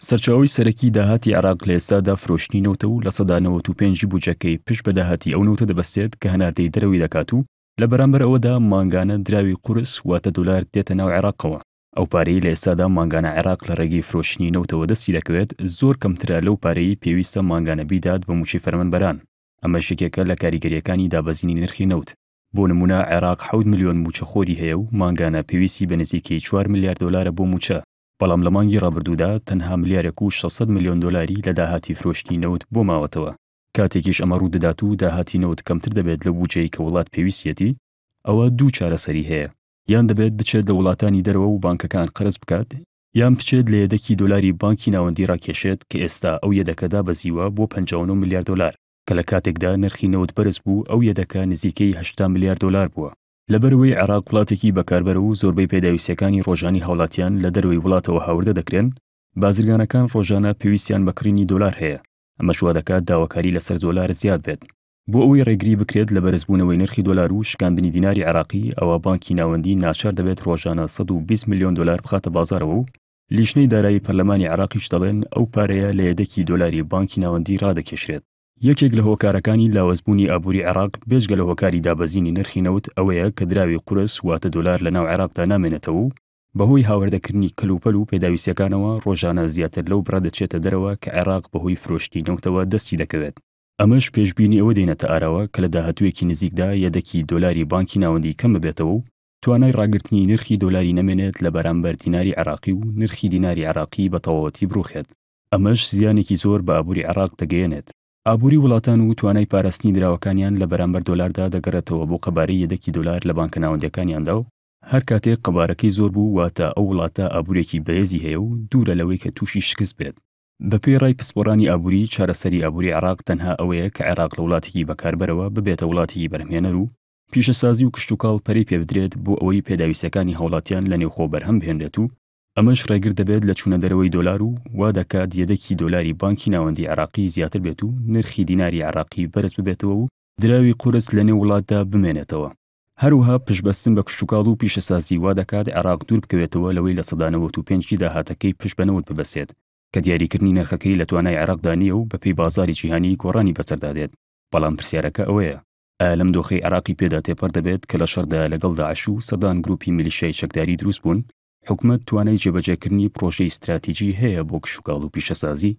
سەرچاوەی سەرەکی داهاتی عێراق لە ئێستادا فرۆشتنی نەوتە و لە سەدا 95 بودجەکەی پشت بە داهاتی ئەو نەوتە دەبەستێت کە هەناردەی دەرەوەی دەکات و لە بەرامبەر ئەوەدا مانگانە دراوی قورس واتە دۆلار دێتە ناو عێراقەوە. ئەو پارەی لە ئێستادا مانگانە عێراق لە ڕێگەی فرۆشتنی نەوتەوە دەستی دەکەوێت زۆر کەمترە لەو پارەی پێویستە مانگانە بیدات بە موچی فەرمانبەران. ئەمە شتێکە لە کاریگەریەکانی دابەزینی نرخی نەوت. بۆ نمونە عێراق 7 ملیۆن موچەخۆری هەیە و مانگانە پێویستی بە نزیکەی 4 میلیارد دۆلارە بۆ موچە. بەڵام لە مانگی ڕابردوودا تەنها ملیارێک و 600 میلیۆن دۆلاری لە داهاتی فرۆشتنی نەوت بۆ ماوەتەوە. کاتێکیش ئەمە ڕوو دەدات و داهاتی نەوت کەمتر دەبێت لە بودجەی کە وڵات پێویستیەتی، ئەوە دوو چارەسەری هەیە. یان دەبێت بچێت لە وڵاتانی دەرەوە و بانکەکان قەرز بکات، یان بچێت لە یەدەکی دۆلاری بانکی ناوەندی ڕاکێشێت کە ئێستا ئەو یەدەکەدا بەزیوە بۆ 59 میلیارد دۆلار، کە لە کاتێکدا نرخی نەوت بەرز بوو ئەو یەدەکە نزیکەی 80 میلیارد دۆلار بووە. لەبەرەوەی عێراق وڵاتێکی بەکاربەرە و زۆربەی پێداویستیەکانی ڕۆژانی هاوڵاتیان لە دەروی وڵاتەوە هاوردە دەکرێن، بازرگانەکان ڕۆژانە پێویستیان بە کڕینی دۆلار هەیە. ئەمەش وا دەکات داواکاری لەسەر دۆلار زیاد بێت. بۆ ئەوەی ڕێگری بکرێت لە بەرزبوونەوەی نرخی دۆلار و شکاندنی دیناری عێراقی، ئەوە بانکی ناوەندی ناچار دەبێت ڕۆژانە 120 میلیۆن دۆلار بخاتە بازارەوە و لیژنەی دارایی پەرلەمانی عێراقیش دەڵێن ئەو پارەیە لە یەدەکی دۆلاری بانکی ناوەندی ڕادەکێشرێت. یەکێک لە هۆکارەکانی لاوەزبوونی ئابووری عێراق بێجگە لە هۆکاری دابەزینی نرخی نەوت ئەوەیە کە دراوی قورس واتە دۆلار لە ناو عێراقدا نامێنێتەوە و بەهۆی هاوردەکردنی کەلوپەل و پێداویستیەکانەوە ڕۆژانە زیاتر لەو بڕە دەچێتە دەرەوە کە عێراق بەهۆی فرۆشتی نەوتەوە دەستی دەکەوێت. ئەمەش پێشبینی ئەوە دێنێتە ئاراوە کە لە داهاتوویەکی نزیکدا یەدەکی دۆلاری بانکی ناوەندی کەم ببێتەوە و توانای ڕاگررتنی نرخی دۆلاری نەمێنێت لە بەرامبەر دیناری عێراقی و نرخی دیناری عێراقی بە تەواوەتی بڕوخێت. ئەمەش زیانێکی زۆر بە ئابووری عێراق دەگەیەنێت. ئابووری وڵاتان و توانای پاراستنی دراوەکانیان لە بەرامبەر دۆلاردا دەگەڕێتەوە بۆ قەبارەی یەدەکی دۆلار لە بانکە ناوەندیەکانیاندا و هەر کاتێک قەبارەکەی زۆر بوو واتە ئەو وڵاتە ئابوورێکی بەهێزی هەیە و دوورە لەوەی کە تووشی شکست بێت. بەپێی ڕای پسپۆڕانی ئابووری چارەسەری ئابووری عێراق تەنها ئەوەیە کە عێراق لە وڵاتێکی بەکاربەرەوە ببێتە وڵاتێکی بەرهەمهێنەر و پیشەسازی و کشتوکاڵ پەرەی پێ بدرێت بۆ ئەوەی پێداویستەکانی هاوڵاتیان لە نێوخۆ بەرهەم بهێنرێت و ئەمەش ڕێگر دەبێت لە چوونە دەرەوەی دۆلار و وا دەکات یەدەکی دۆلاری بانکی ناوەندی عێراقی زیاتر بێت و نرخی دیناری عێراقی بەرز ببێتەوە و دراوی قورس لە نێو وڵاتدا بمێنێتەوە. هەروەها پشتبەستن بە کشتوکاڵ و پیشەسازی وا دەکات عێراق دوور بکەوێتەوە لەوەی لە سەدا 95 داهاتەکەی پشت بەنەوت ببەسێت کە دیاریکردنی نرخەکەی لە توانای عێراقدا نییە و بەپێی بازاری جیهانی گۆڕانی بەسەردادێت. بەڵام پرسیارەکە ئەوەیە ئایا لەم دۆخەی عێراقی پێدا تێپەر دەبێت کە لە شەڕدا لەگەڵ داعش و سەدان گروپی میلیشیای چەکداری دروست بوون، حکومەت توانای جێبەجێکردنی پرۆژەی استراتیجی هەیە بۆ کشتوکاڵ و پیشەسازی